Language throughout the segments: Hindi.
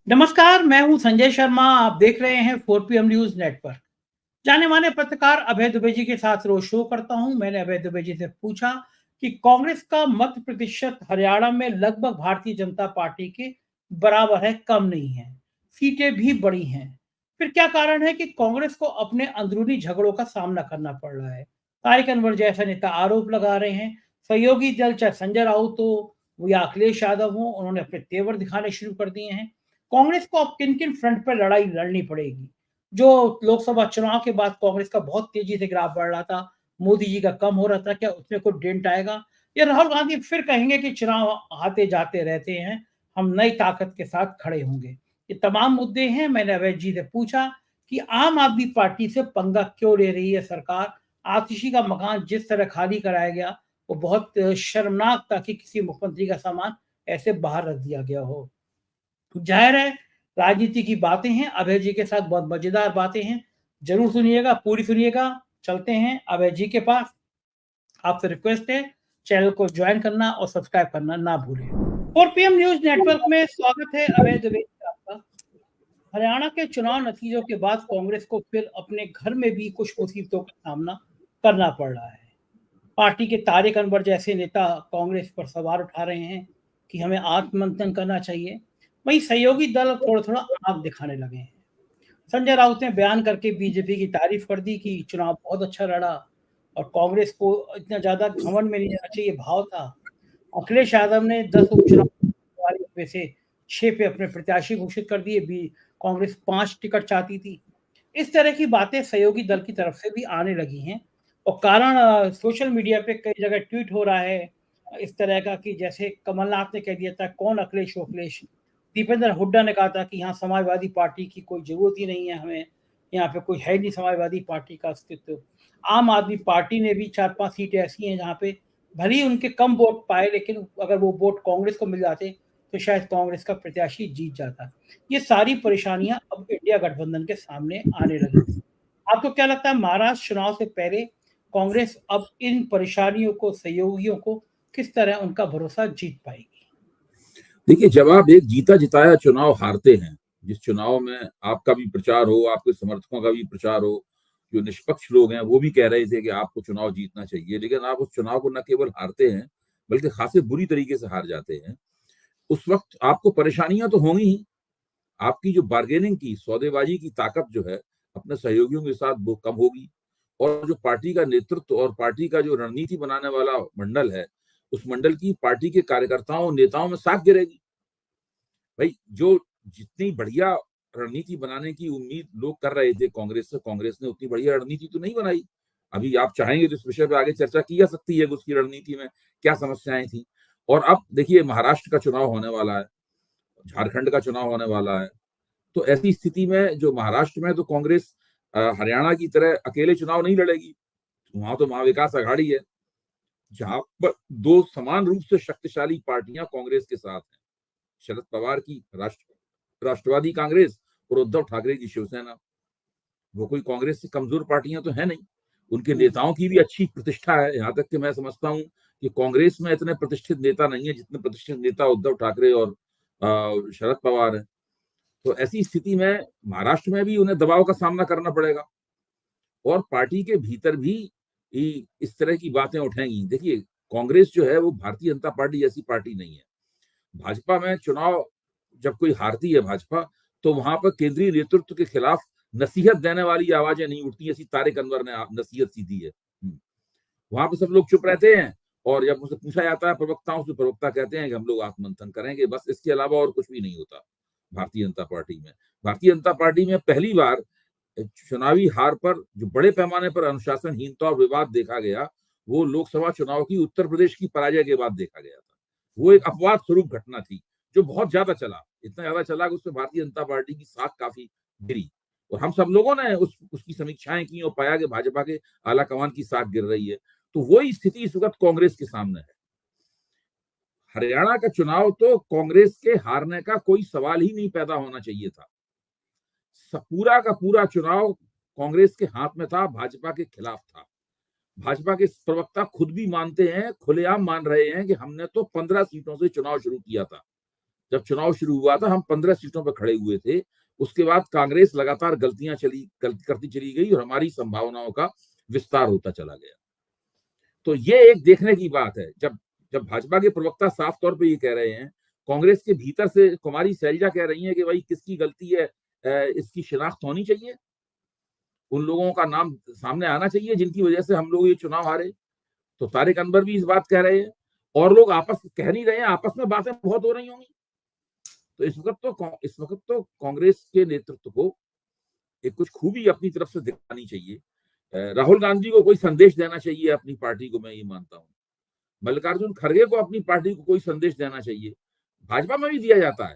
नमस्कार, मैं हूं संजय शर्मा। आप देख रहे हैं 4 PM न्यूज नेटवर्क। जाने माने पत्रकार अभय दुबे जी के साथ रोज शो करता हूं। मैंने अभय दुबे जी से पूछा कि कांग्रेस का मत प्रतिशत हरियाणा में लगभग भारतीय जनता पार्टी के बराबर है, कम नहीं है, सीटें भी बड़ी हैं। फिर क्या कारण है कि कांग्रेस को अपने अंदरूनी झगड़ों का सामना करना पड़ रहा है? तारिक अनवर जैसा नेता आरोप लगा रहे हैं, सहयोगी दल चाहे संजय राउत हो या अखिलेश यादव हो, उन्होंने अपने तेवर दिखाने शुरू कर दिए हैं। कांग्रेस को अब किन-किन फ्रंट पर लड़ाई लड़नी पड़ेगी? जो लोकसभा चुनाव के बाद कांग्रेस का बहुत तेजी से ग्राफ बढ़ रहा था, मोदी जी का कम हो रहा था, क्या उसमें कोई डेंट आएगा? या राहुल गांधी फिर कहेंगे कि चुनाव आते-जाते रहते हैं, हम नई ताकत के साथ खड़े होंगे? ये तमाम मुद्दे हैं। मैंने अवैध जी से पूछा कि आम आदमी पार्टी से पंगा क्यों ले रही है सरकार? आतिशी का मकान जिस तरह खाली कराया गया, वो बहुत शर्मनाक था कि किसी मुख्यमंत्री का सामान ऐसे बाहर रख दिया गया हो। जाहिर है, राजनीति की बातें हैं, अभय जी के साथ बहुत मज़ेदार बातें हैं। ज़रूर सुनिएगा, पूरी सुनिएगा। चलते हैं अभय जी के पास। आपसे रिक्वेस्ट है, चैनल को जॉइन करना और सब्सक्राइब करना ना भूलें। 4 PM न्यूज़ नेटवर्क में स्वागत है अभय द्विवेदी आपका। हरियाणा के चुनाव नतीजों के बाद कांग्रेस को फिर अपने घर में भी कुछ मुसीबतों का सामना करना पड़ रहा है। पार्टी के तारिक अनवर जैसे नेता कांग्रेस पर सवाल उठा रहे हैं कि हमें आत्ममंथन करना चाहिए। वहीं सहयोगी दल थोड़ा-थोड़ा आग दिखाने लगे हैं। संजय राउत ने बयान करके बीजेपी की तारीफ कर दी कि चुनाव बहुत अच्छा लड़ा और कांग्रेस को इतना ज़्यादा घमंड में नहीं जाना चाहिए, भाव था। अखिलेश यादव ने 10 उपचुनाव वाले में से 6 पे अपने प्रत्याशी घोषित कर दिए। कांग्रेस 5 टिकट चाहती थी। इस तरह की बातें सहयोगी दल की तरफ से भी आने लगी हैं और कारण सोशल मीडिया पे कई जगह ट्वीट हो रहा है इस तरह का कि जैसे कमलनाथ ने कह दिया था, कौन अखिलेश वो अखिलेश। दीपेंद्र हुड्डा ने कहा था कि यहाँ समाजवादी पार्टी की कोई ज़रूरत ही नहीं है हमें, यहाँ पे कोई है नहीं समाजवादी पार्टी का अस्तित्व। आम आदमी पार्टी ने भी 4-5 सीटें ऐसी हैं जहाँ पे भले ही उनके कम वोट पाए, लेकिन अगर वो वोट कांग्रेस को मिल जाते तो शायद कांग्रेस का प्रत्याशी जीत जाता। ये सारी परेशानियां अब इंडिया गठबंधन के सामने आने लगी। आपको क्या लगता है, महाराष्ट्र चुनाव से पहले कांग्रेस अब इन परेशानियों को, सहयोगियों को किस तरह उनका भरोसा जीत पाएगी? देखिए, जब आप एक जीता जिताया चुनाव हारते हैं, जिस चुनाव में आपका भी प्रचार हो, आपके समर्थकों का भी प्रचार हो, जो निष्पक्ष लोग हैं वो भी कह रहे थे कि आपको चुनाव जीतना चाहिए, लेकिन आप उस चुनाव को न केवल हारते हैं बल्कि खासे बुरी तरीके से हार जाते हैं। उस वक्त आपको परेशानियां तो होंगी ही। आपकी जो बार्गेनिंग की, सौदेबाजी की ताकत जो है अपने सहयोगियों के साथ वो कम होगी, और जो पार्टी का नेतृत्व और पार्टी का जो रणनीति बनाने वाला मंडल है, उस मंडल की पार्टी के कार्यकर्ताओं नेताओं में साख गिरेगी। भाई, जो जितनी बढ़िया रणनीति बनाने की उम्मीद लोग कर रहे थे कांग्रेस से, कांग्रेस ने उतनी बढ़िया रणनीति तो नहीं बनाई। अभी आप चाहेंगे तो इस विषय पे आगे चर्चा की जा सकती है कि उसकी रणनीति में क्या समस्याएं थी। और अब देखिए, महाराष्ट्र का चुनाव होने वाला है, झारखंड का चुनाव होने वाला है। तो ऐसी स्थिति में जो महाराष्ट्र में तो कांग्रेस हरियाणा की तरह अकेले चुनाव नहीं लड़ेगी। वहां तो महाविकास आघाड़ी है, जहां पर दो समान रूप से शक्तिशाली पार्टियां कांग्रेस के साथ हैं। शरद पवार की राष्ट्रवादी कांग्रेस और उद्धव ठाकरे की शिवसेना। वो कोई कांग्रेस से कमजोर पार्टियां तो है नहीं। उनके नेताओं की भी अच्छी प्रतिष्ठा है। यहां तक कि मैं समझता हूं कि कांग्रेस में इतने प्रतिष्ठित नेता नहीं है जितने प्रतिष्ठित नेता उद्धव ठाकरे और शरद पवार है। तो ऐसी स्थिति में महाराष्ट्र में भी उन्हें दबाव का सामना करना पड़ेगा, और पार्टी के भीतर भी इस तरह की बातें उठेंगी। देखिए, कांग्रेस जो है वो भारतीय जनता पार्टी जैसी पार्टी नहीं है। भाजपा में चुनाव जब कोई हारती है भाजपा, तो वहां पर केंद्रीय नेतृत्व के खिलाफ नसीहत देने वाली आवाजें नहीं उठती, जैसी तारिक अनवर ने नसीहत सी दी है। वहां पर सब लोग चुप रहते हैं, और जब उनसे पूछा जाता है प्रवक्ताओं से, प्रवक्ता कहते हैं कि हम लोग आत्ममंथन करेंगे, बस इसके अलावा और कुछ भी नहीं होता भारतीय जनता पार्टी में। भारतीय जनता पार्टी में पहली बार चुनावी हार पर जो बड़े पैमाने पर अनुशासनहीनता और विवाद देखा गया, वो लोकसभा चुनाव की उत्तर प्रदेश की पराजय के बाद देखा गया था। वो एक अपवाद स्वरूप घटना थी जो बहुत ज्यादा चला, इतना ज्यादा चला कि उससे भारतीय जनता पार्टी की साख काफी गिरी। और हम सब लोगों ने उसकी समीक्षाएं की और पाया कि भाजपा के आला कमान की साख गिर रही है। तो वही स्थिति इस वक्त कांग्रेस के सामने है। हरियाणा का चुनाव तो कांग्रेस के हारने का कोई सवाल ही नहीं पैदा होना चाहिए था। पूरा का पूरा चुनाव कांग्रेस के हाथ में था, भाजपा के खिलाफ था। भाजपा के प्रवक्ता खुद भी मानते हैं, खुलेआम मान रहे हैं कि हमने तो 15 सीटों से चुनाव शुरू किया था। जब चुनाव शुरू हुआ था हम 15 सीटों पर खड़े हुए थे। उसके बाद कांग्रेस लगातार गलतियां करती चली गई और हमारी संभावनाओं का विस्तार होता चला गया। तो ये एक देखने की बात है। जब जब भाजपा के प्रवक्ता साफ तौर पे ये कह रहे हैं, कांग्रेस के भीतर से कुमारी शैलजा कह रही हैं कि भाई किसकी गलती है, इसकी शिनाख्त होनी चाहिए, उन लोगों का नाम सामने आना चाहिए जिनकी वजह से हम लोग ये चुनाव हारे। तो तारिक अनवर भी इस बात कह रहे हैं और लोग आपस कह नहीं रहे हैं, आपस में बातें बहुत हो रही होंगी। तो इस वक्त तो कांग्रेस के नेतृत्व को एक कुछ खूबी अपनी तरफ से दिखानी चाहिए। राहुल गांधी को कोई संदेश देना चाहिए अपनी पार्टी को, मैं ये मानता हूँ। मल्लिकार्जुन खड़गे को अपनी पार्टी को कोई संदेश देना चाहिए। भाजपा में भी दिया जाता है।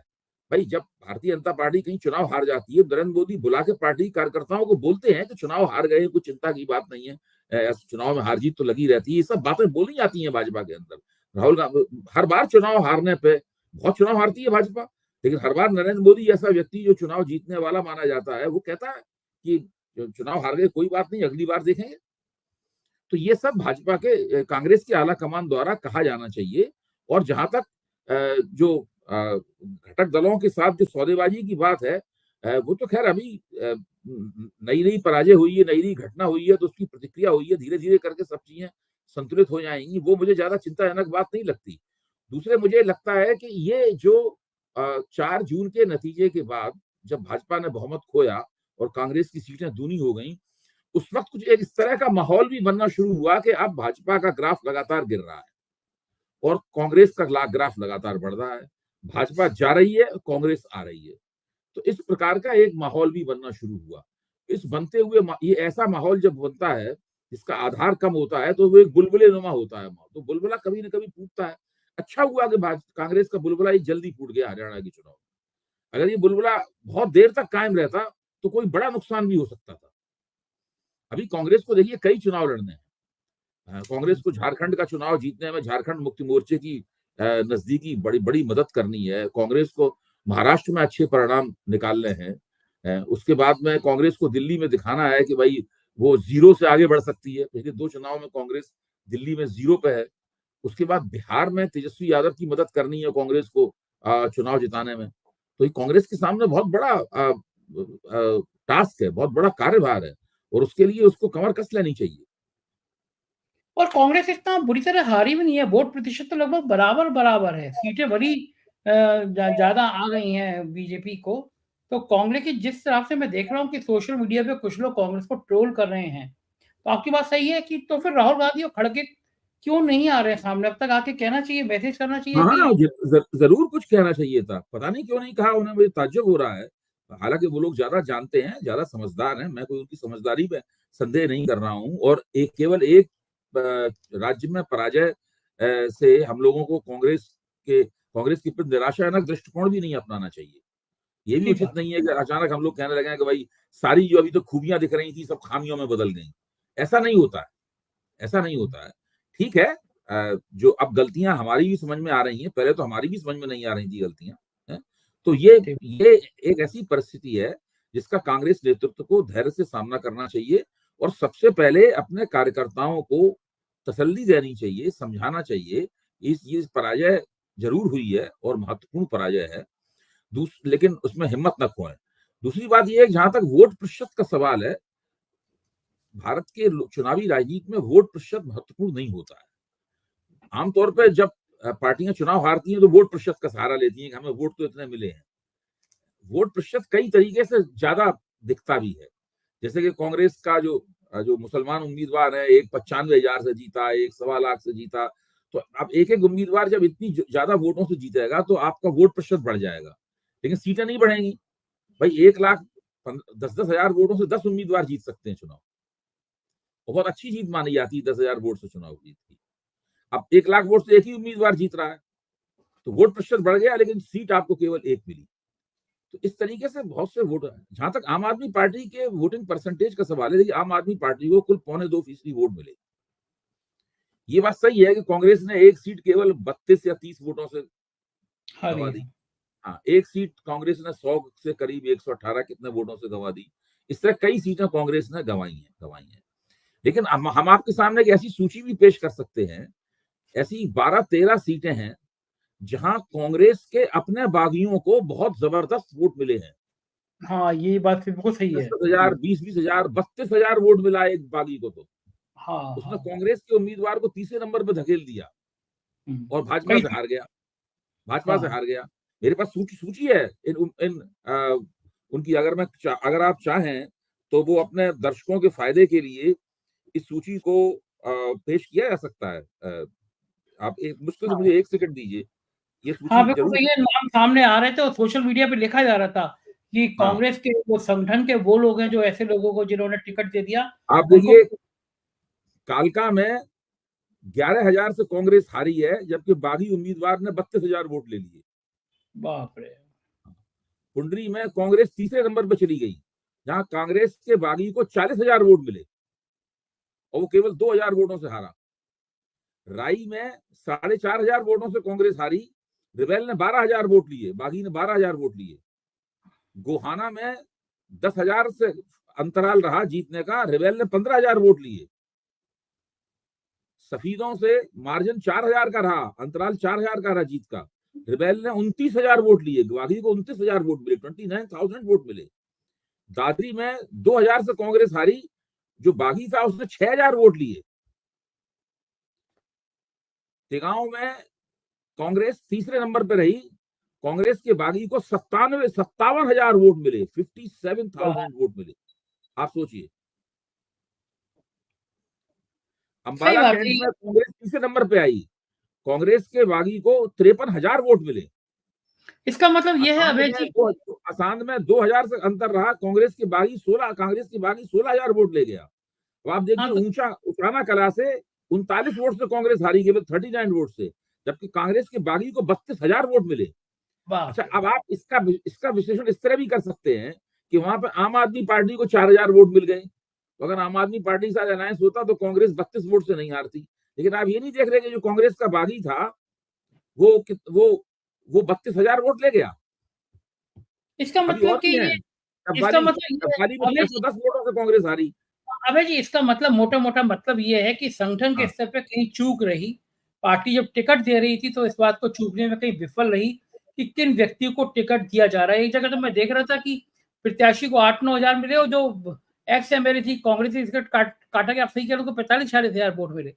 भाई जब भारतीय जनता पार्टी कहीं चुनाव हार जाती है, नरेंद्र मोदी बुला के पार्टी कार्यकर्ताओं को बोलते हैं कि चुनाव हार गए, कोई चिंता की बात नहीं है, चुनाव में हार जीत तो लगी रहती है। ये सब बातें बोली जाती हैं भाजपा के अंदर। राहुल गांधी हर बार चुनाव हारने पे, बहुत चुनाव हारती है भाजपा, लेकिन हर बार नरेंद्र मोदी जैसा व्यक्ति जो चुनाव जीतने वाला माना जाता है, वो कहता है कि चुनाव हार गए कोई बात नहीं, अगली बार देखेंगे। तो ये सब भाजपा के, कांग्रेस के आला कमान द्वारा कहा जाना चाहिए। और जहां तक जो घटक दलों के साथ जो सौदेबाजी की बात है, वो तो खैर अभी नई नई पराजय हुई है, नई नई घटना हुई है, तो उसकी प्रतिक्रिया हुई है, धीरे धीरे करके सब चीजें संतुलित हो जाएंगी। वो मुझे ज्यादा चिंताजनक बात नहीं लगती। दूसरे मुझे लगता है कि ये जो 4 जून के नतीजे के बाद जब भाजपा ने बहुमत खोया और कांग्रेस की सीटें दूनी हो गई, उस वक्त कुछ एक इस तरह का माहौल भी बनना शुरू हुआ कि अब भाजपा का ग्राफ लगातार गिर रहा है और कांग्रेस का ग्राफ लगातार बढ़ रहा है। भाजपा जा रही है, कांग्रेस आ रही है। तो इस प्रकार का एक माहौल भी बनना शुरू हुआ। इस बनते हुए ये ऐसा माहौल जब बनता है जिसका आधार कम होता है, तो वो एक बुलबुले नुमा होता है। तो बुलबुला कभी ना कभी फूटता है। अच्छा हुआ कि कांग्रेस का बुलबुला ही जल्दी फूट गया हरियाणा के चुनाव। अगर ये बुलबुला बहुत देर तक कायम रहता तो कोई बड़ा नुकसान भी हो सकता था। अभी कांग्रेस को देखिए कई चुनाव लड़ने हैं। कांग्रेस को झारखंड का चुनाव जीतने में झारखंड मुक्ति मोर्चे की नजदीकी बड़ी बड़ी मदद करनी है। कांग्रेस को महाराष्ट्र में अच्छे परिणाम निकालने हैं। उसके बाद में कांग्रेस को दिल्ली में दिखाना है कि भाई वो 0 से आगे बढ़ सकती है। पिछले 2 चुनाव में कांग्रेस दिल्ली में 0 पे है। उसके बाद बिहार में तेजस्वी यादव की मदद करनी है कांग्रेस को चुनाव जिताने में। तो ये कांग्रेस के सामने बहुत बड़ा टास्क है, बहुत बड़ा कार्यभार है और उसके लिए उसको कमर कस लेनी चाहिए। और कांग्रेस इतना बुरी तरह हारी भी नहीं है, वोट प्रतिशत तो लगभग बराबर है, सीटें बड़ी ज्यादा आ गई हैं बीजेपी को। तो कांग्रेस की जिस तरह से मैं देख रहा हूँ कि सोशल मीडिया पे कुछ लोग कांग्रेस को ट्रोल कर रहे हैं, तो आपकी बात सही है कि तो फिर राहुल गांधी और खड़गे क्यों नहीं आ रहे हैं सामने? अब तक आके कहना चाहिए, मैसेज करना चाहिए हाँ, कि जरूर कुछ कहना चाहिए था। पता नहीं क्यों नहीं कहा उन्हें, मुझे ताज्जुब हो रहा है। हालांकि वो लोग ज्यादा जानते हैं, ज्यादा समझदार हैं। मैं कोई उनकी समझदारी में संदेह नहीं कर रहा हूँ। और केवल एक राज्य में पराजय से हम लोगों को कांग्रेस के प्रति निराशाजनक दृष्टिकोण भी नहीं अपनाना चाहिए। ये भी ठीक उचित बात। नहीं है कि अचानक हम लोग कहने लगे कि भाई सारी जो अभी तो खूबियां दिख रही थी सब खामियों में बदल गई। ऐसा नहीं होता है, ऐसा नहीं होता है। ठीक है, जो अब गलतियां हमारी भी समझ में आ रही हैं, पहले तो हमारी भी समझ में नहीं आ रही थी गलतियां, है? तो ये एक ऐसी परिस्थिति है जिसका कांग्रेस नेतृत्व को धैर्य से सामना करना चाहिए और सबसे पहले अपने कार्यकर्ताओं को तसल्ली देनी चाहिए, समझाना चाहिए। ये पराजय जरूर हुई है और महत्वपूर्ण पराजय है, लेकिन उसमें हिम्मत न खोएं। दूसरी बात यह है कि जहां तक वोट प्रतिशत का सवाल है, भारत के चुनावी राजनीति में वोट प्रतिशत महत्वपूर्ण नहीं होता है। आमतौर पर जब पार्टियां चुनाव हारती हैं तो वोट प्रतिशत का सहारा लेती हैं कि हमें वोट तो इतने मिले हैं। वोट प्रतिशत कई तरीके से ज्यादा दिखता भी है। जैसे कि कांग्रेस का जो मुसलमान उम्मीदवार है, एक 95,000 से जीता, एक 1.25 लाख से जीता। तो अब एक एक उम्मीदवार जब इतनी ज्यादा वोटों से जीतेगा तो आपका वोट प्रतिशत बढ़ जाएगा, लेकिन सीटें नहीं बढ़ेंगी। भाई 1,10,000 वोटों से 10 उम्मीदवार जीत सकते हैं चुनाव। बहुत अच्छी जीत मानी जाती है 10,000 वोट से चुनाव जीत की। अब 1 लाख वोट से एक ही उम्मीदवार जीत रहा है, तो वोट प्रतिशत बढ़ गया लेकिन सीट आपको केवल एक मिली। तो इस तरीके से बहुत से वोट। जहां तक आम आदमी पार्टी के वोटिंग परसेंटेज का सवाल है, देखिए आम आदमी पार्टी को कुल 2.25% वोट मिले। ये बात सही है कि कांग्रेस ने एक सीट केवल 32 या 30 वोटों से गंवा दी। हाँ, एक सीट कांग्रेस ने 100 से करीब 118 कितने वोटों से गंवा दी। इस तरह कई सीटें कांग्रेस ने गंवाई हैं। लेकिन हम आपके सामने एक ऐसी सूची भी पेश कर सकते हैं, ऐसी 12-13 सीटें हैं जहां कांग्रेस के अपने बागियों को बहुत जबरदस्त वोट मिले हैं। हाँ, ये बात बिल्कुल सही है। 10,000, 20,000, 32,000 वोट मिला एक बागी को। तो हाँ, उसने हाँ। कांग्रेस के उम्मीदवार को तीसरे नंबर पर धकेल दिया और भाजपा कई से हार गया। भाजपा से हाँ, हार गया। मेरे पास सूची है इन उनकी। अगर आप चाहें तो वो अपने दर्शकों के फायदे के लिए इस सूची को पेश किया जा सकता है। आप एक मुश्किल से हाँ। मुझे 1 सेकंड दीजिए। ये हाँ, सूची बिल्कुल जरूर। सही है, नाम सामने आ रहे थे और सोशल मीडिया पे लिखा जा रहा था कि हाँ, कांग्रेस के वो संगठन के वो लोग हैं जो ऐसे लोगों को जिन्होंने टिकट दे दिया, आप उनको देखिए कालका में 11,000 से कांग्रेस हारी है, जबकि बागी उम्मीदवार ने 32,000 वोट ले लिए। बाप रे! कुंडरी में कांग्रेस तीसरे नंबर पर चली गई, जहां कांग्रेस के बागी को 40,000 वोट मिले और वो केवल 2,000 वोटों से हारा। राई में 4,500 वोटों से कांग्रेस हारी। रिबेल ने 12,000 वोट लिए, बागी ने 12,000 वोट लिए। गोहाना में 10,000 से अंतराल रहा जीतने का, रिबेल ने 15,000 वोट लिए। सफीदों से मार्जिन 4,000 का रहा, अंतराल 4,000 का रहा जीत का। रिबेल ने 29,000 वोट लिए, बागी को 29,000 वोट मिले, 29,000 वोट मिले। दादरी में 2,000 से कांग्रेस हारी, जो बागी था उसने 6,000 वोट लिए। टिगांव में कांग्रेस तीसरे नंबर पर रही, कांग्रेस के बागी को 57,000 वोट मिले, 57,000 वोट मिले। आप सोचिए। सही अंबाला बात कैंट है। में कांग्रेस तीसरे नंबर पे आई, कांग्रेस के बागी को 53,000 वोट मिले। इसका मतलब ये है अभय जी। आसाम में 2,000 से अंतर रहा, कांग्रेस के बागी 16,000 वोट ले गया। अब आप हाँ, देखिए तो उचाना कला से 39 वोट से कांग्रेस हारी, केवल 39 वोट से, जबकि कांग्रेस के बागी को 32,000 वोट मिले। बाप अच्छा, रे! अब आप इसका विश्लेषण इस तरह भी कर सकते हैं कि वहां पर आम आदमी पार्टी को 4,000 वोट मिल गए। तो अगर आम आदमी पार्टी के साथ अलायंस होता तो कांग्रेस 32 वोट से नहीं हारती। लेकिन आप ये नहीं देख रहे कि जो कांग्रेस का बागी था वो वो 32,000 वोट ले गया। इसका अभी और मतलब कि भी हैं। ये इसका कव्वाली मतलब ये है कव्वाली में अभय जी 610 वोटों से कांग्रेस हारी। अभय जी, इसका मतलब मोटा-मोटा मतलब ये है कि संगठन के हाँ, स्तर पे कहीं चूक रही। पार्टी जब टिकट दे रही थी तो इस बात को चूकने में कहीं विफल रही कि किन व्यक्तियों को टिकट दिया जा रहा है। एक जगह तो मैं देख रहा था कि प्रत्याशी को 8-9 हज़ार मिले और जो एक्स एमएलए थी कांग्रेस की टिकट काटा गया, आप सही कह रहे हो, तो 45-46 हज़ार वोट मिले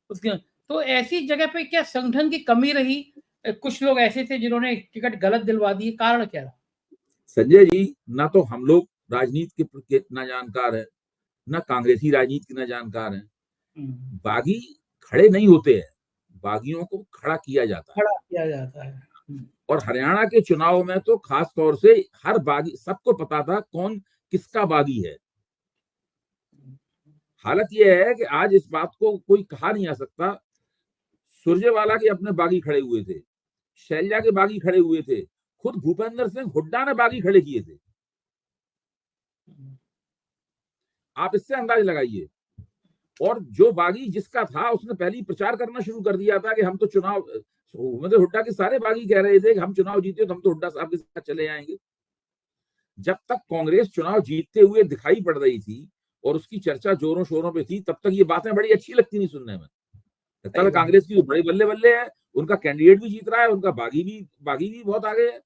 उसके। तो ऐसी जगह पे क्या संगठन की कमी रही? कुछ लोग ऐसे थे जिन्होंने टिकट गलत दिलवा दिए, कारण क्या रहा? संजय जी, ना तो हम लोग राजनीति के ना जानकार है, ना कांग्रेसी राजनीति के ना जानकार हैं। हुँ, बागी खड़े नहीं होते हैं, बागियों को खड़ा किया जाता है। खड़ा किया जाता है। हुँ, और हरियाणा के चुनाव में तो खास तौर से हर बागी, सबको पता था कौन किसका बागी है। हालत यह है कि आज इस बात को कोई कहा नहीं आ सकता। सुरजेवाला के अपने बागी खड़े हुए थे, शैलजा के बागी खड़े हुए थे, खुद भूपेंद्र सिंह हुड्डा ने बागी खड़े किए थे। हुँ। आप इससे अंदाज लगाइए। और जो बागी जिसका था उसने पहले ही प्रचार करना शुरू कर दिया था कि हम तो चुनाव, मतलब हुड्डा के सारे बागी कह रहे थे कि हम चुनाव जीते तो हम तो हुड्डा साहब के साथ चले जाएंगे। जब तक कांग्रेस चुनाव जीतते हुए दिखाई पड़ रही थी और उसकी चर्चा जोरों शोरों पे थी, तब तक ये बातें बड़ी अच्छी लगती नहीं सुनने में। लगता सही था बात। कांग्रेस की बड़े बल्ले बल्ले है, उनका कैंडिडेट भी जीत रहा है, उनका बागी भी बहुत आगे है।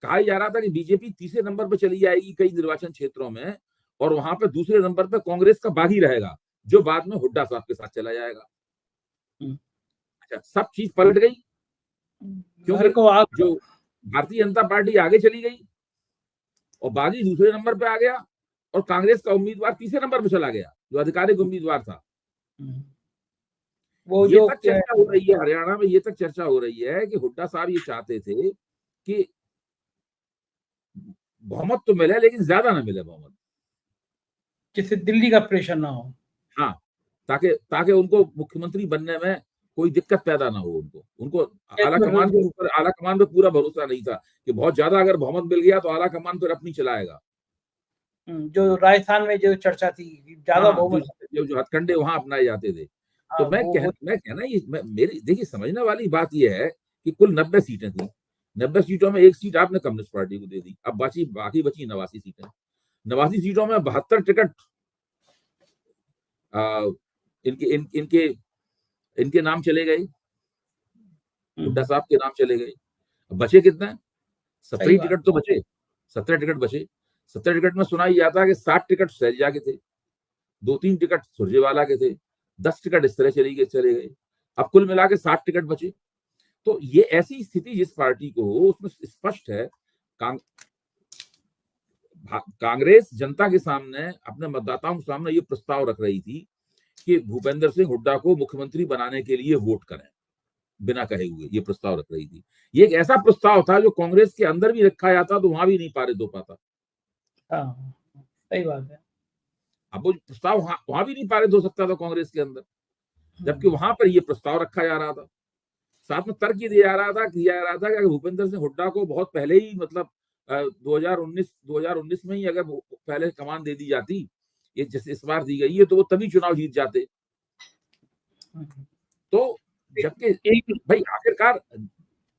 कहा जा रहा था कि बीजेपी तीसरे नंबर पर चली जाएगी कई निर्वाचन क्षेत्रों में, और वहां पर दूसरे नंबर पर कांग्रेस का बागी रहेगा, जो बाद में हुड्डा साहब के साथ चला जाएगा। हुँ। अच्छा, सब चीज पलट गई, घर क्योंकि को आग। जो भारतीय जनता पार्टी आगे चली गई और बागी दूसरे नंबर पे आ गया, और कांग्रेस का उम्मीदवार तीसरे नंबर पे चला गया, जो आधिकारिक उम्मीदवार था। हुँ। वो ये जो तक चर्चा हो रही है हरियाणा में, ये तक चर्चा हो रही है कि हुड्डा साहब ये चाहते थे कि बहुमत तो मिले लेकिन ज्यादा ना मिले बहुमत। जिससे दिल्ली का प्रेशर ना हो। हाँ, ताकि ताकि उनको मुख्यमंत्री बनने में कोई दिक्कत पैदा ना हो। उनको उनको आला कमान पे पूरा भरोसा नहीं था कि बहुत ज्यादा अगर बहुमत मिल गया तो आला कमान फिर अपनी चलाएगा। जो राजस्थान में जो चर्चा थी, ज़्यादा हाँ, बहुमत। जो हथकंडे वहां अपनाए जाते थे। तो हाँ, वो मैं कहना ये मेरी देखिए, समझने वाली बात यह है कि कुल 90 सीटें थी। 90 सीटों में एक सीट आपने कम्युनिस्ट पार्टी को दे दी। अब बाकी बची 89 सीटें। 89 सीटों में 72 टिकट आ, इनके इन, इनके इनके नाम चले गए। हुड्डा साहब के नाम चले गए। अब बचे कितने? 17 सही ही बात। टिकट तो बचे, 17 टिकट बचे। 17 टिकट में सुना ही जाता है कि 7 टिकट शैलजा के थे, 2-3 टिकट सुरजेवाला के थे, 10 टिकट इस तरह चले गए। अब कुल मिला के 60 टिकट बचे। तो ये ऐसी स्थिति जिस पार्टी को हो, उसमें स्पष्ट है कांग्रेस जनता के सामने, अपने मतदाताओं के सामने ये प्रस्ताव रख रही थी कि भूपेंद्र सिंह हुड्डा को मुख्यमंत्री बनाने के लिए वोट करें, बिना कहे हुए ये प्रस्ताव रख रही थी। ये एक ऐसा प्रस्ताव था जो कांग्रेस के अंदर भी रखा जाता तो वहां भी नहीं पारित हो पाता। हाँ, सही बात है। अब वो प्रस्ताव वहां भी नहीं पारित हो सकता था कांग्रेस के अंदर, जबकि वहां पर ये प्रस्ताव रखा जा रहा था। साथ में तर्क ये दिया जा रहा था कि अगर भूपेंद्र सिंह हुड्डा को बहुत पहले ही, मतलब 2019 में ही अगर पहले कमान दे दी जाती, ये जैसे इस बार दी गई है, तो वो तभी चुनाव जीत जाते। तो जबकि भाई आखिरकार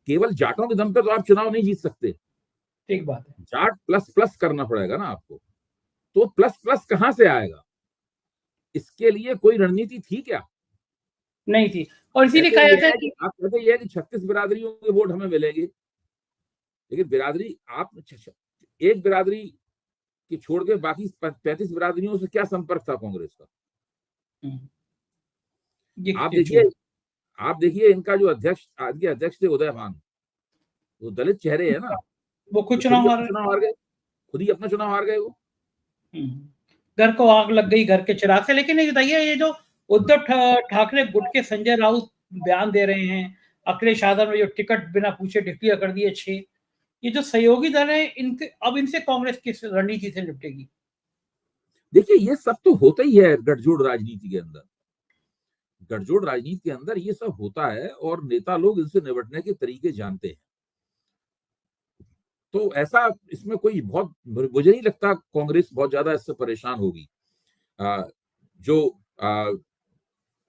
केवल जाटों के दम पे तो आप चुनाव नहीं जीत सकते, ठीक बात है। जाट प्लस प्लस करना पड़ेगा ना आपको। तो प्लस प्लस कहां से आएगा? इसके लिए कोई रणनीति थी क्या? नहीं थी। और इसीलिए कहा जाता है कि आप कहते ये है कि 36 बिरादरियों के वोट हमें मिलेंगे, लेकिन बिरादरी आप एक बिरादरी की छोड़ के बाकी 35 बिरादरियों से क्या संपर्क था कांग्रेस का? आप देखिए इनका जो अध्यक्ष, आज के अध्यक्ष थे उदय भान, वो दलित चेहरे है ना, वो खुद चुनाव हार गए, खुद ही अपना चुनाव हार गए वो। घर को आग लग गई घर के चिराग से। लेकिन ये बताइए, ये जो उद्धव ठाकरे गुट के संजय राउत बयान दे रहे हैं, अखिलेश यादव ने जो टिकट बिना पूछे डिक्लेयर कर दिए 6, ये जो सहयोगी दल है, इनके अब इनसे कांग्रेस किस रणनीति से निपटेगी? देखिए ये सब तो होता ही है गठजोड़ राजनीति के अंदर। गठजोड़ राजनीति के अंदर ये सब होता है और नेता लोग इनसे निपटने के तरीके जानते हैं। तो ऐसा इसमें कोई बहुत, मुझे नहीं लगता कांग्रेस बहुत ज्यादा इससे परेशान होगी। जो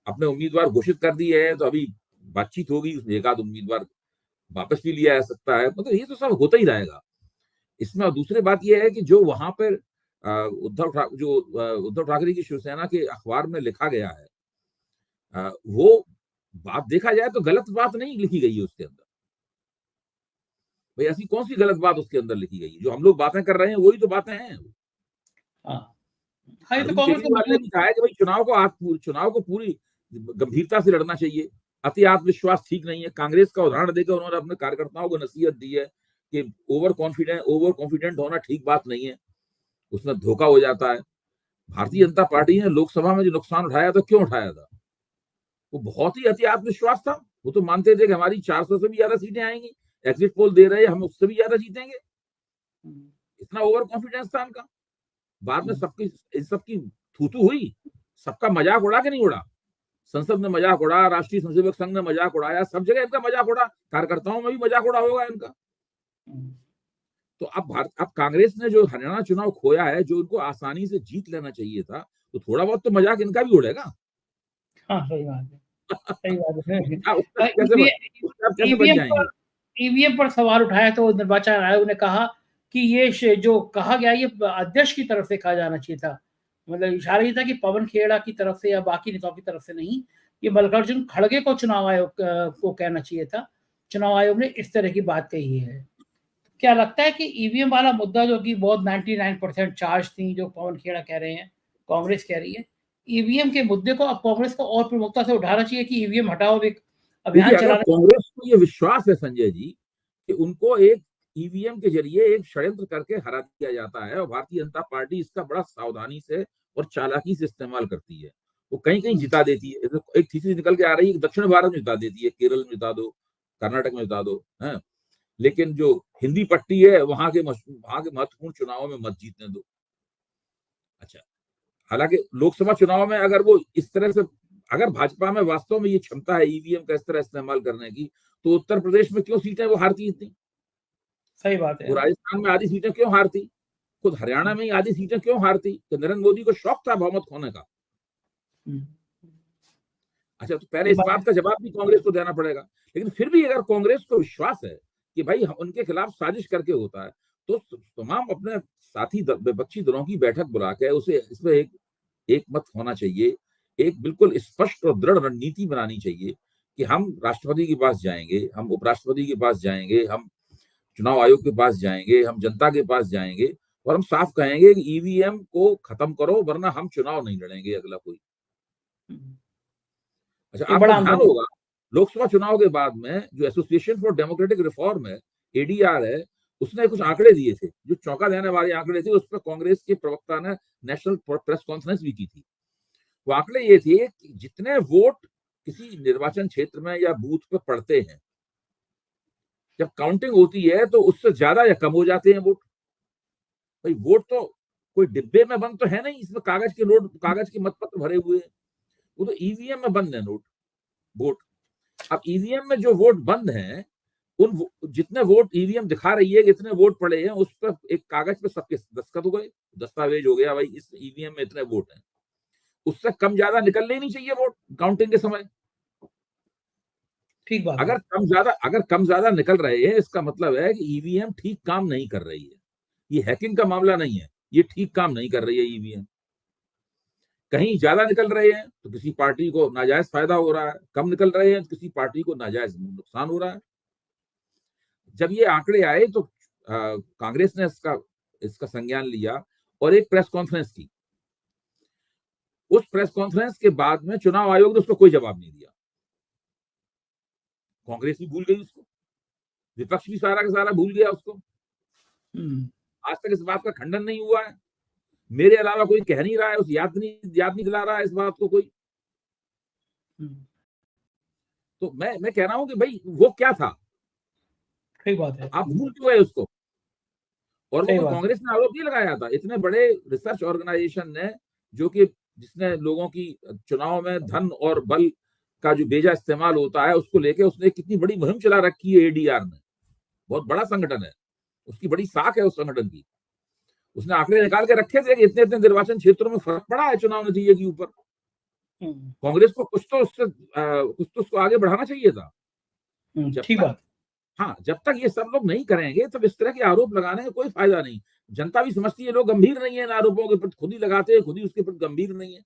अपने उम्मीदवार घोषित कर दिए हैं, तो अभी बातचीत होगी, उसमें एक आध उम्मीदवार वापस भी लिया जा सकता है, मतलब ये तो सब होता ही रहेगा इसमें। और दूसरी बात यह है कि जो वहां पर उद्धव ठाकरे की शिवसेना के अखबार में लिखा गया है, वो बात देखा जाए तो गलत बात नहीं लिखी गई है उसके अंदर। भाई ऐसी कौन सी गलत बात उसके अंदर लिखी गई है? जो हम लोग बातें कर रहे हैं वही तो बातें हैं। तो कांग्रेस ने कहा है कि भाई चुनाव को पूरी गंभीरता से लड़ना चाहिए, अति आत्मविश्वास ठीक नहीं है। कांग्रेस का उदाहरण देकर उन्होंने अपने कार्यकर्ताओं को नसीहत दी है कि ओवर कॉन्फिडेंट होना ठीक बात नहीं है, उसमें धोखा हो जाता है। भारतीय जनता पार्टी ने लोकसभा में जो नुकसान उठाया था, क्यों उठाया था? वो बहुत ही अति आत्मविश्वास था। वो तो मानते थे कि हमारी 400 से भी ज्यादा सीटें आएंगी, एग्जिट पोल दे रहे हैं हम उससे भी ज्यादा जीतेंगे, इतना ओवर कॉन्फिडेंस था उनका। बाद में सबकी थूथू हुई, सबका मजाक उड़ा के नहीं उड़ा। संसद ने मजाक उड़ा, राष्ट्रीय स्वयंसेवक संघ ने मजाक उड़ाया, सब जगह इनका मजाक उड़ा, कार्यकर्ताओं में भी मजाक उड़ा होगा इनका। तो अब कांग्रेस ने जो हरियाणा चुनाव खोया है, जो उनको आसानी से जीत लेना चाहिए था, तो थोड़ा बहुत तो मजाक इनका भी उड़ेगा। सही बात है, सही बात है। ईवीएम पर सवाल उठाया तो निर्वाचन आयोग ने कहा कि ये जो कहा गया, ये अध्यक्ष की तरफ से कहा जाना चाहिए था। मतलब इशारा ये था कि पवन खेड़ा की तरफ से या बाकी नेताओं की तरफ से नहीं, ये मल्लिकार्जुन खड़गे को चुनाव आयोग को कहना चाहिए था। चुनाव आयोग ने इस तरह की बात कही है। क्या लगता है कि ईवीएम वाला मुद्दा, जो कि बहुत 99% चार्ज थी, जो पवन खेड़ा कह रहे हैं, कांग्रेस कह रही है, ईवीएम के मुद्दे को अब कांग्रेस को और प्रमुखता से उठाना चाहिए कि ईवीएम हटाओ, एक अभियान चलाना? कांग्रेस को ये विश्वास है संजय जी कि उनको एक ईवीएम के जरिए एक षड्यंत्र करके हरा दिया जाता है, और भारतीय जनता पार्टी इसका बड़ा सावधानी से और चालाकी से इस्तेमाल करती है। वो कहीं कहीं जिता देती है। एक थीसिस निकल के आ रही है, दक्षिण भारत में जिता देती है, केरल में जिता दो, कर्नाटक में जिता दो, है, लेकिन जो हिंदी पट्टी है वहां के महत्वपूर्ण चुनावों में मत जीतने दो। अच्छा, हालांकि लोकसभा चुनाव में अगर वो इस तरह से, अगर भाजपा में वास्तव में ये क्षमता है ईवीएम का इस तरह इस्तेमाल करने की, तो उत्तर प्रदेश में क्यों सीटें वो हारती इतनी? सही बात है। वो राजस्थान में आधी सीटें क्यों हारती? खुद हरियाणा में ही आधी सीटें क्यों हारती? तो नरेंद्र मोदी को शौक था बहुमत खोने का। अच्छा, तो पहले इस बात का जवाब भी कांग्रेस को देना पड़ेगा। लेकिन फिर भी अगर कांग्रेस को विश्वास है कि भाई उनके खिलाफ साजिश करके होता है, तो तमाम अपने साथी विपक्षी दलों की बैठक बुला के उसे इसमें एक मत होना चाहिए, एक बिल्कुल स्पष्ट और दृढ़ रणनीति बनानी चाहिए कि हम राष्ट्रपति के पास जाएंगे, हम उपराष्ट्रपति के पास जाएंगे, हम चुनाव आयोग के पास जाएंगे, हम जनता के पास जाएंगे और हम साफ कहेंगे कि ईवीएम को खत्म करो वरना हम चुनाव नहीं लड़ेंगे अगला कोई। अच्छा, एक आपको बड़ा ध्यान आंदोलन। होगा लोकसभा चुनाव के बाद में जो एसोसिएशन फॉर डेमोक्रेटिक रिफॉर्म है, एडीआर है, उसने कुछ आंकड़े दिए थे जो चौंका देने वाले आंकड़े थे। उस पर कांग्रेस के प्रवक्ता ने नेशनल प्रेस कॉन्फ्रेंस भी की थी। वो आंकड़े ये थे कि जितने वोट किसी निर्वाचन क्षेत्र में या बूथ पे पड़ते हैं, जब काउंटिंग होती है तो उससे ज्यादा या कम हो जाते हैं वोट। भाई वोट तो कोई डिब्बे में बंद तो है नहीं, इसमें कागज के नोट, कागज के मतपत्र भरे हुए हैं। वो तो ईवीएम में बंद है नोट, वोट। अब ईवीएम में जो वोट बंद हैं, उन जितने वोट ईवीएम दिखा रही है, इतने वोट पड़े हैं, उस पर एक कागज पे सबके दस्तखत हो गए, दस्तावेज हो गया, भाई इस ईवीएम में इतने वोट हैं। उससे कम ज्यादा निकलने ही नहीं चाहिए वोट काउंटिंग के समय। ठीक बात है। अगर कम ज्यादा निकल रहे हैं, इसका मतलब है कि ईवीएम ठीक काम नहीं कर रही है। ये हैकिंग का मामला नहीं है, ये ठीक काम नहीं कर रही है ईवीएम। कहीं ज्यादा निकल रहे हैं तो किसी पार्टी को नाजायज फायदा हो रहा है, कम निकल रहे हैं तो किसी पार्टी को नाजायज नुकसान हो रहा है। जब ये आंकड़े आए तो कांग्रेस ने इसका संज्ञान लिया और एक प्रेस कॉन्फ्रेंस की। उस प्रेस कॉन्फ्रेंस के बाद में चुनाव आयोग ने उसको कोई जवाब नहीं दिया। कांग्रेस भी भूल गई उसको, विपक्ष भी सारा का सारा भूल गया उसको। आज तक इस बात का खंडन नहीं हुआ है। मेरे अलावा कोई कह नहीं रहा है, उस याद नहीं दिला रहा है इस बात को कोई। तो मैं कह रहा हूं कि भाई वो क्या था, सही बात है। आप भूल क्यों गए उसको। और वो सही बात है। कांग्रेस ने आरोप नहीं लगाया था, इतने बड़े रिसर्च ऑर्गेनाइजेशन ने, जो कि जिसने लोगों की चुनाव में धन और बल का जो बेजा इस्तेमाल होता है उसको लेके उसने कितनी बड़ी मुहिम चला रखी है। एडीआर ने बहुत बड़ा संगठन है, उसकी बड़ी साख है उस संगठन की। उसने आंकड़े निकाल के रखे थे कि इतने इतने निर्वाचन क्षेत्रों में फर्क पड़ा है चुनाव नतीजे के ऊपर। कांग्रेस को कुछ तो उसको आगे बढ़ाना चाहिए था। ठीक बात। हाँ, जब तक ये सब लोग नहीं करेंगे तब इस तरह के आरोप लगाने का कोई फायदा नहीं। जनता भी समझती है लोग गंभीर नहीं है इन आरोपों के प्रति, खुद ही लगाते हैं, खुद ही उसके प्रति गंभीर नहीं है।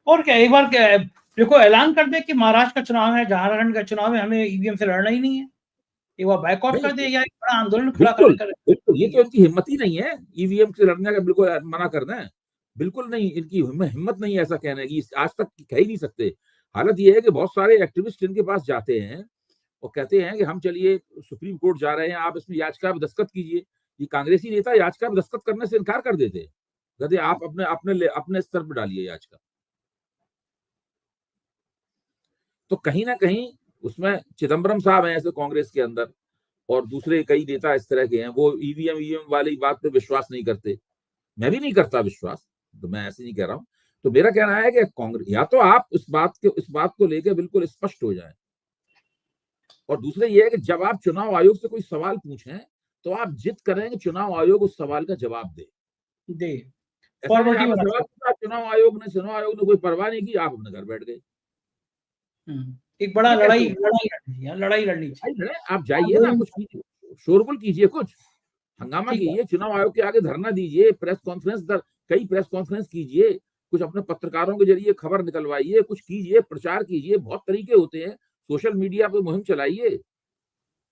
और क्या, एक बार क्या देखो ऐलान कर दे कि महाराष्ट्र का चुनाव है, झारखंड का चुनाव है, हमें ईवीएम से लड़ना ही नहीं है, एक बार बाइकआउट कर दे या एक बड़ा आंदोलन खड़ा बिल्कुल कर। बिल्कुल, ये तो इनकी हिम्मत ही नहीं है ईवीएम से लड़ने का, बिल्कुल मना करना है। बिल्कुल नहीं, इनकी हिम्मत नहीं है ऐसा कहने की, आज तक कह ही नहीं सकते। हालत ये है कि बहुत सारे एक्टिविस्ट इनके पास जाते हैं और कहते हैं कि हम चलिए सुप्रीम कोर्ट जा रहे हैं, आप इसमें याचिका में दस्तखत कीजिए। ये कांग्रेसी नेता याचिका में दस्तखत करने से इनकार कर देते हैं, कहते आप अपने स्तर पर डालिए याचिका। तो कहीं ना कहीं उसमें चिदम्बरम साहब हैं ऐसे कांग्रेस के अंदर, और दूसरे कई नेता इस तरह के हैं, वो ईवीएम वाली बात पे विश्वास नहीं करते। मैं भी नहीं करता विश्वास, तो मैं ऐसे नहीं कह रहा हूं। तो मेरा कहना है कि कांग्रेस या तो आप इस बात को लेकर बिल्कुल स्पष्ट हो जाए, और दूसरे ये है कि जब आप चुनाव आयोग से कोई सवाल पूछें तो आप जिद करें कि चुनाव आयोग उस सवाल का जवाब दे। फॉर्मेलिटी बना सवाल पूछा, चुनाव आयोग ने कोई परवाह नहीं की, आप अपने घर बैठ गए। एक बड़ा लड़ाई लड़नी चाहिए। आप जाइए ना, कुछ कीजिए, शोरगुल कीजिए, कुछ हंगामा कीजिए, चुनाव आयोग के आगे धरना दीजिए, प्रेस कॉन्फ्रेंस कई प्रेस कॉन्फ्रेंस कीजिए, कुछ अपने पत्रकारों के जरिए खबर निकलवाइए, कुछ कीजिए, प्रचार कीजिए, बहुत तरीके होते हैं। सोशल मीडिया पे मुहिम चलाइए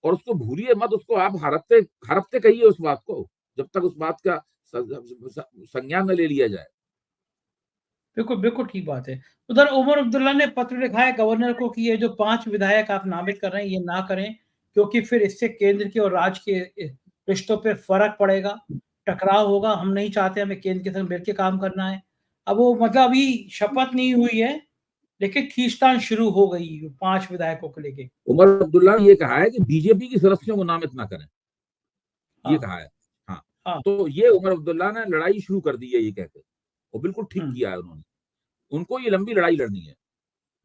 और उसको भूलिए मत, उसको आप हरपते कहिए उस बात को, जब तक उस बात का संज्ञान न ले लिया जाए। बिल्कुल ठीक बात है। उधर उमर अब्दुल्ला ने पत्र लिखा है गवर्नर को कि ये जो 5 विधायक आप नामित कर रहे हैं ये ना करें, क्योंकि फिर इससे केंद्र के और राज्य के रिश्तों पे फर्क पड़ेगा, टकराव होगा। हम नहीं चाहते, हमें केंद्र के संग मिलकर काम करना है। अब वो मतलब अभी शपथ नहीं हुई है, लेकिन खींचतान शुरू हो गई 5 विधायकों को लेके। उमर अब्दुल्ला ने ये कहा है कि बीजेपी की सदस्यों को नामित ना करें, ये कहा है। हाँ, तो ये उमर अब्दुल्ला ने लड़ाई शुरू कर दी है ये कहते, और बिल्कुल ठीक किया है उन्होंने। उनको ये लंबी लड़ाई लड़नी है।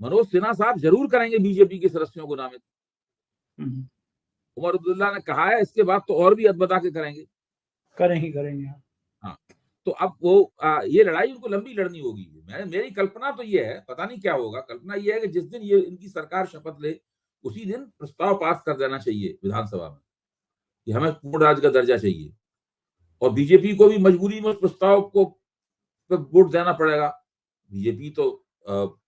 मनोज सिन्हा साहब जरूर करेंगे बीजेपी के सदस्यों को नामित। उमर अब्दुल्ला ने कहा है इसके बाद तो और भी अदबदा के करेंगे। हाँ, तो अब वो ये लड़ाई उनको लंबी लड़नी होगी। मेरी कल्पना तो ये है, पता नहीं क्या होगा, कल्पना ये है कि जिस दिन ये इनकी सरकार शपथ ले उसी दिन प्रस्ताव पास कर देना चाहिए विधानसभा में कि हमें पूर्ण राज्य का दर्जा चाहिए, और बीजेपी को भी मजबूरी में प्रस्ताव को वोट देना पड़ेगा। बीजेपी तो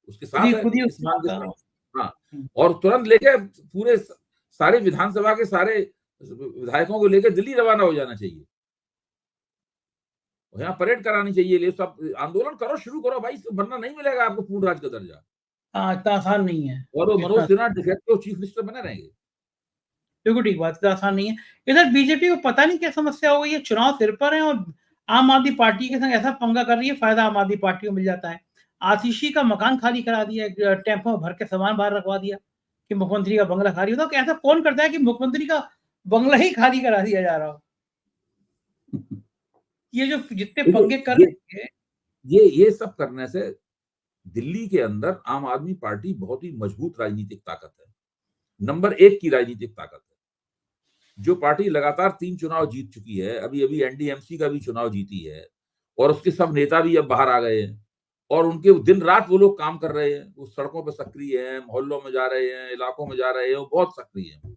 उसके साथ है इस मांग के साथ। हाँ, और तुरंत लेके पूरे सारे विधानसभा के सारे विधायकों को लेकर दिल्ली रवाना हो जाना चाहिए, यहाँ परेड करानी चाहिए, ये सब आंदोलन करो, शुरू करो भाई, वरना नहीं मिलेगा आपको पूर्ण राज्य का दर्जा। हाँ, इतना आसान नहीं है। और वो मनोज इतना सिन्हा डिफेक्टिव चीफ मिनिस्टर बने रहेंगे। बिल्कुल ठीक बात, इतना आसान नहीं है। इधर बीजेपी को पता नहीं क्या समस्या हो गई है, चुनाव सिर पर है और आम आदमी पार्टी के संग ऐसा पंगा कर रही है, फायदा आम आदमी पार्टी को मिल जाता है। आतिशी का मकान खाली करा दिया, टेम्पो में भर के सामान बाहर रखवा दिया कि मुख्यमंत्री का बंगला खाली होता, तो ऐसा कौन करता है कि मुख्यमंत्री का बंगला ही खाली करा दिया जा रहा हो? ये जो जितने पंगे कर रहे हैं, ये सब करने से दिल्ली के अंदर आम आदमी पार्टी बहुत ही मजबूत राजनीतिक ताकत है, नंबर 1 की राजनीतिक ताकत है। जो पार्टी लगातार 3 चुनाव जीत चुकी है, अभी एनडीएमसी का भी चुनाव जीती है, और उसके सब नेता भी अब बाहर आ गए हैं, और उनके दिन रात वो लोग काम कर रहे हैं, वो सड़कों पर सक्रिय हैं, मोहल्लों में जा रहे हैं, इलाकों में जा रहे हैं, वो बहुत सक्रिय हैं,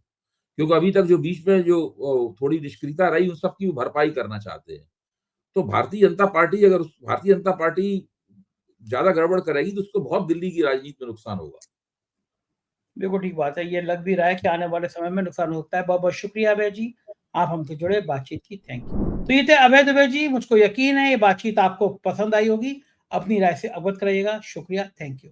क्योंकि अभी तक जो बीच में जो थोड़ी निष्क्रियता रही, उन सबकी वो भरपाई करना चाहते हैं। तो भारतीय जनता पार्टी ज्यादा गड़बड़ करेगी तो उसको बहुत दिल्ली की राजनीति में नुकसान होगा। बिल्कुल ठीक बात है। ये लग भी रहा है कि आने वाले समय में नुकसान हो सकता है। बहुत-बहुत शुक्रिया अभय जी, आप हमसे जुड़े, बातचीत की, थैंक यू। तो ये थे अभय दुबे जी, मुझको यकीन है ये बातचीत आपको पसंद आई होगी। अपनी राय से अवगत कराइएगा। शुक्रिया, थैंक यू।